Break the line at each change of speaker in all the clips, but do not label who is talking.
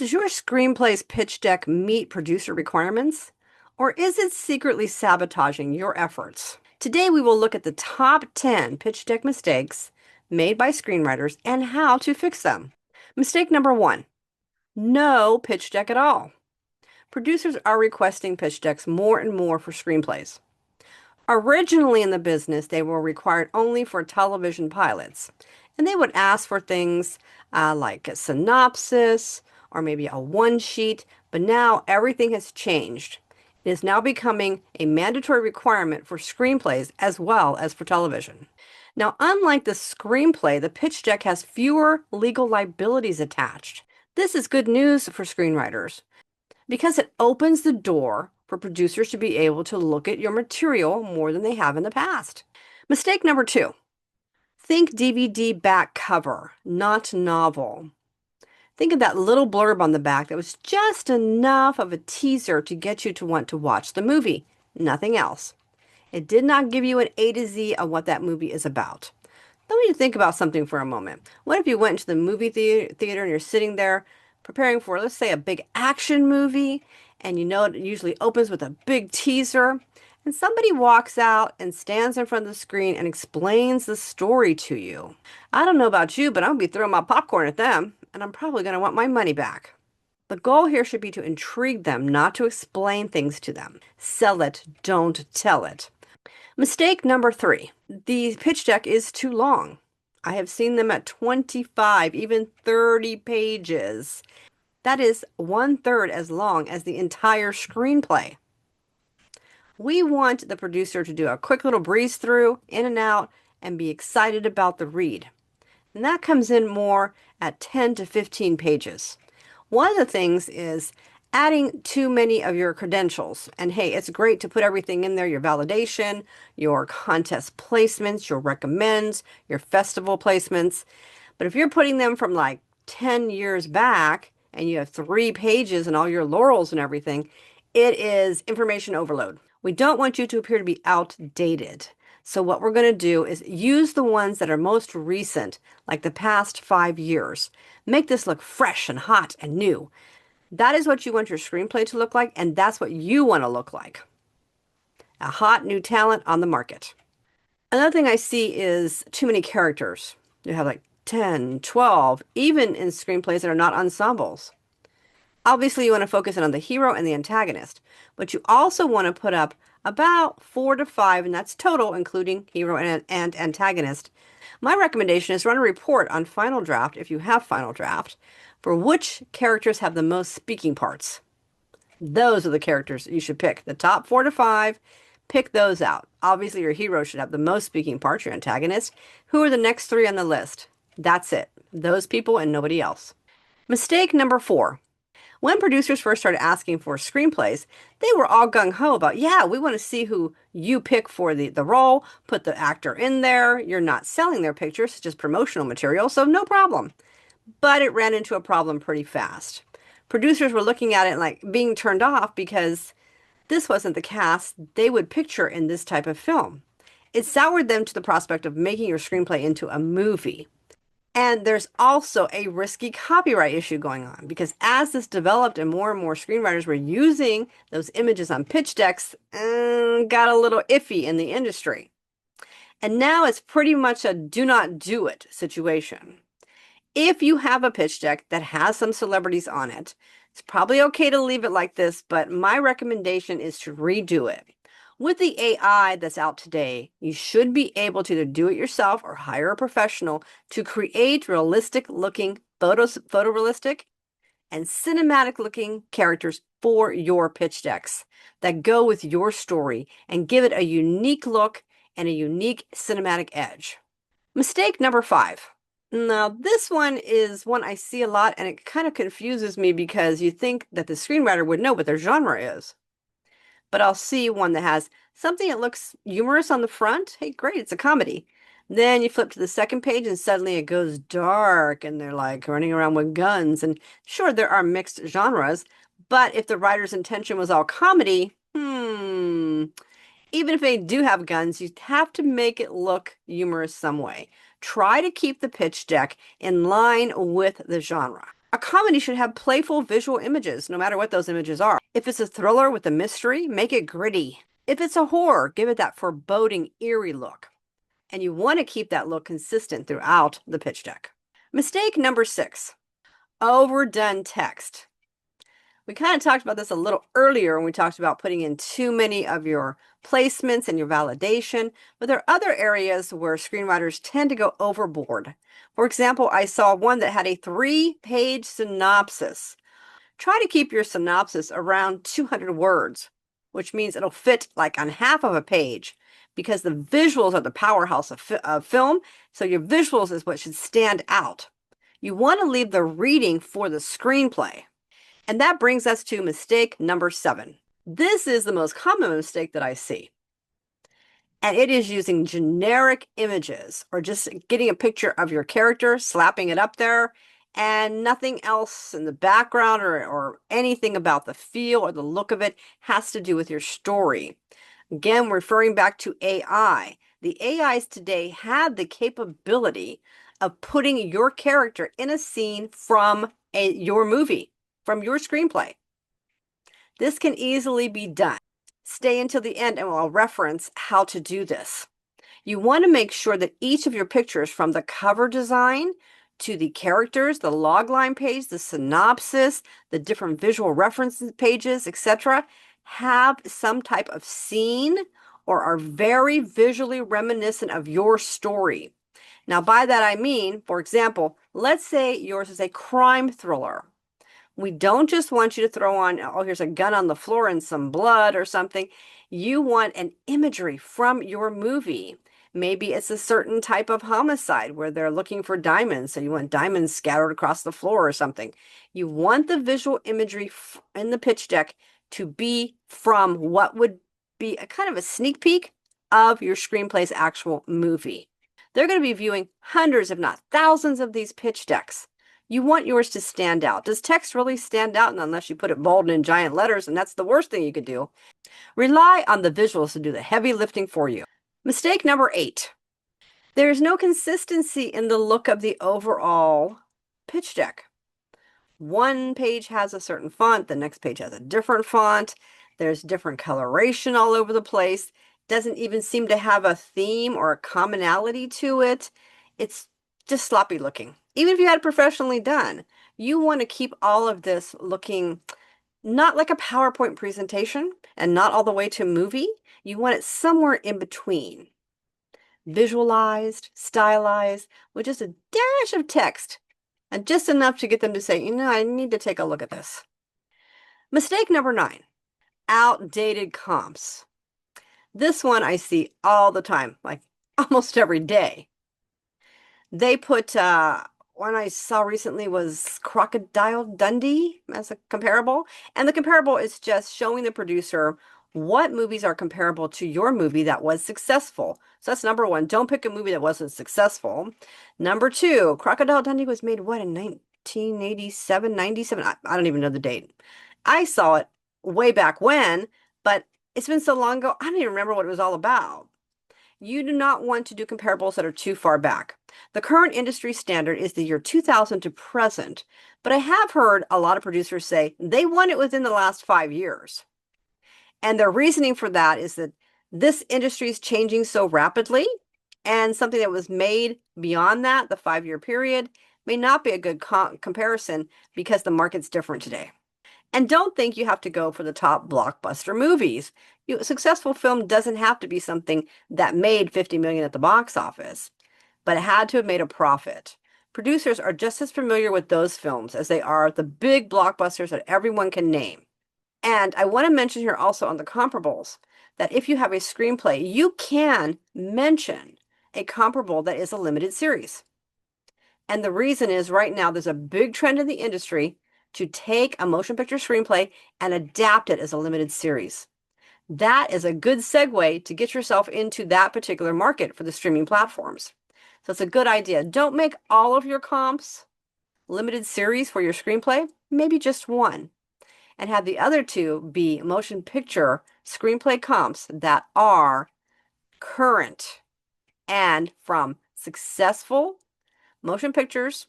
Does your screenplay's pitch deck meet producer requirements? Or is it secretly sabotaging your efforts? Today we will look at the top 10 pitch deck mistakes made by screenwriters and how to fix them. Mistake number 1, no pitch deck at all. Producers are requesting pitch decks more and more for screenplays. Originally in the business, they were required only for television pilots, and they would ask for things like a synopsis or maybe a one sheet, but now everything has changed. It is now becoming a mandatory requirement for screenplays as well as for television. Now, unlike the screenplay, the pitch deck has fewer legal liabilities attached. This is good news for screenwriters because it opens the door for producers to be able to look at your material more than they have in the past. Mistake number 2, think DVD back cover, not novel. Think of that little blurb on the back that was just enough of a teaser to get you to want to watch the movie, nothing else. It did not give you an A to Z of what that movie is about. I want you to think about something for a moment. What if you went to the movie theater and you're sitting there preparing for, let's say, a big action movie, and you know it usually opens with a big teaser, and somebody walks out and stands in front of the screen and explains the story to you. I don't know about you, but I'm going to be throwing my popcorn at them, and I'm probably going to want my money back. The goal here should be to intrigue them, not to explain things to them. Sell it, don't tell it. Mistake number 3, the pitch deck is too long. I have seen them at 25, even 30 pages. That is 1/3 as long as the entire screenplay. We want the producer to do a quick little breeze through, in and out, and be excited about the read. And that comes in more at 10 to 15 pages. One of the things is adding too many of your credentials. And hey, it's great to put everything in there, your validation, your contest placements, your recommends, your festival placements. But if you're putting them from like 10 years back and you have 3 pages and all your laurels and everything, it is information overload. We don't want you to appear to be outdated. So what we're going to do is use the ones that are most recent, like the past 5 years. Make this look fresh and hot and new. That is what you want your screenplay to look like, and that's what you want to look like. A hot new talent on the market. Another thing I see is too many characters. You have like 10, 12, even in screenplays that are not ensembles. Obviously, you want to focus in on the hero and the antagonist, but you also want to put up about 4 to 5, and that's total, including hero and antagonist. My recommendation is run a report on Final Draft, if you have Final Draft, for which characters have the most speaking parts. Those are the characters you should pick. The top 4 to 5, pick those out. Obviously, your hero should have the most speaking parts, your antagonist. Who are the next 3 on the list? That's it. Those people and nobody else. Mistake number 4. When producers first started asking for screenplays, they were all gung-ho about, yeah, we want to see who you pick for the role, put the actor in there. You're not selling their pictures, it's just promotional material, so no problem. But it ran into a problem pretty fast. Producers were looking at it like being turned off because this wasn't the cast they would picture in this type of film. It soured them to the prospect of making your screenplay into a movie. And there's also a risky copyright issue going on because as this developed and more screenwriters were using those images on pitch decks, got a little iffy in the industry. And now it's pretty much a do not do it situation. If you have a pitch deck that has some celebrities on it, it's probably okay to leave it like this, but my recommendation is to redo it. With the AI that's out today, you should be able to either do it yourself or hire a professional to create realistic looking photorealistic and cinematic looking characters for your pitch decks that go with your story and give it a unique look and a unique cinematic edge. Mistake number 5. Now, this one is one I see a lot, and it kind of confuses me because you think that the screenwriter would know what their genre is. But I'll see one that has something that looks humorous on the front. Hey, great, it's a comedy. Then you flip to the second page and suddenly it goes dark and they're like running around with guns. And sure, there are mixed genres, but if the writer's intention was all comedy, even if they do have guns, you have to make it look humorous some way. Try to keep the pitch deck in line with the genre. A comedy should have playful visual images, no matter what those images are. If it's a thriller with a mystery, make it gritty. If it's a horror, give it that foreboding, eerie look. And you want to keep that look consistent throughout the pitch deck. Mistake number 6, overdone text. We kind of talked about this a little earlier when we talked about putting in too many of your placements and your validation, but there are other areas where screenwriters tend to go overboard. For example, I saw one that had a 3-page synopsis. Try to keep your synopsis around 200 words, which means it'll fit like on half of a page, because the visuals are the powerhouse of film, so your visuals is what should stand out. You want to leave the reading for the screenplay. And that brings us to mistake number 7. This is the most common mistake that I see. And it is using generic images or just getting a picture of your character, slapping it up there, and nothing else in the background or anything about the feel or the look of it has to do with your story. Again, referring back to AI. The AIs today have the capability of putting your character in a scene from your movie, from your screenplay. This can easily be done. Stay until the end and I'll reference how to do this. You want to make sure that each of your pictures, from the cover design to the characters, the logline page, the synopsis, the different visual references pages, etc., have some type of scene or are very visually reminiscent of your story. Now, by that I mean, for example, let's say yours is a crime thriller. We don't just want you to throw on, oh, here's a gun on the floor and some blood or something. You want an imagery from your movie. Maybe it's a certain type of homicide where they're looking for diamonds, so you want diamonds scattered across the floor or something. You want the visual imagery in the pitch deck to be from what would be a kind of a sneak peek of your screenplay's actual movie. They're going to be viewing hundreds, if not thousands, of these pitch decks. You want yours to stand out. Does text really stand out unless you put it bold and in giant letters, and that's the worst thing you could do? Rely on the visuals to do the heavy lifting for you. Mistake number 8. There's no consistency in the look of the overall pitch deck. One page has a certain font, the next page has a different font. There's different coloration all over the place. Doesn't even seem to have a theme or a commonality to it. It's just sloppy looking. Even if you had it professionally done, you want to keep all of this looking not like a PowerPoint presentation and not all the way to a movie. You want it somewhere in between. Visualized, stylized, with just a dash of text and just enough to get them to say, I need to take a look at this. Mistake number 9, outdated comps. This one I see all the time, like almost every day. They put, one I saw recently was Crocodile Dundee as a comparable. And the comparable is just showing the producer what movies are comparable to your movie that was successful. So that's number 1. Don't pick a movie that wasn't successful. Number 2, Crocodile Dundee was made, what, in 1987, 97? I don't even know the date. I saw it way back when, but it's been so long ago, I don't even remember what it was all about. You do not want to do comparables that are too far back. The current industry standard is the year 2000 to present, but I have heard a lot of producers say they want it within the last 5 years. And their reasoning for that is that this industry is changing so rapidly, and something that was made beyond that, the 5-year period, may not be a good comparison because the market's different today. And don't think you have to go for the top blockbuster movies. A successful film doesn't have to be something that made 50 million at the box office, but it had to have made a profit. Producers are just as familiar with those films as they are the big blockbusters that everyone can name. And I want to mention here also on the comparables that if you have a screenplay, you can mention a comparable that is a limited series. And the reason is right now there's a big trend in the industry to take a motion picture screenplay and adapt it as a limited series. That is a good segue to get yourself into that particular market for the streaming platforms. So it's a good idea. Don't make all of your comps limited series for your screenplay, maybe just one. And have the other 2 be motion picture screenplay comps that are current and from successful motion pictures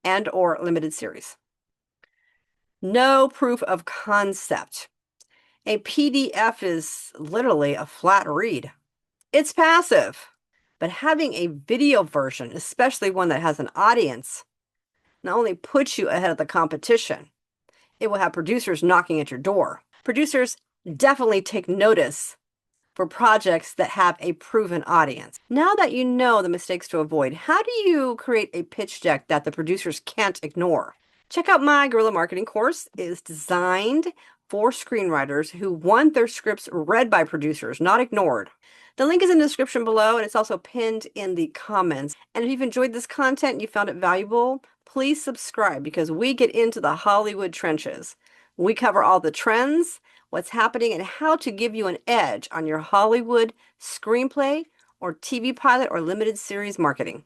and or limited series. No proof of concept. A PDF is literally a flat read. It's passive. But having a video version, especially one that has an audience, not only puts you ahead of the competition, it will have producers knocking at your door. Producers definitely take notice for projects that have a proven audience. Now that you know the mistakes to avoid, how do you create a pitch deck that the producers can't ignore? Check out my guerrilla marketing course. It is designed for screenwriters who want their scripts read by producers, not ignored. The link is in the description below, and it's also pinned in the comments. And if you've enjoyed this content and you found it valuable, please subscribe because we get into the Hollywood trenches. We cover all the trends, what's happening, and how to give you an edge on your Hollywood screenplay or TV pilot or limited series marketing.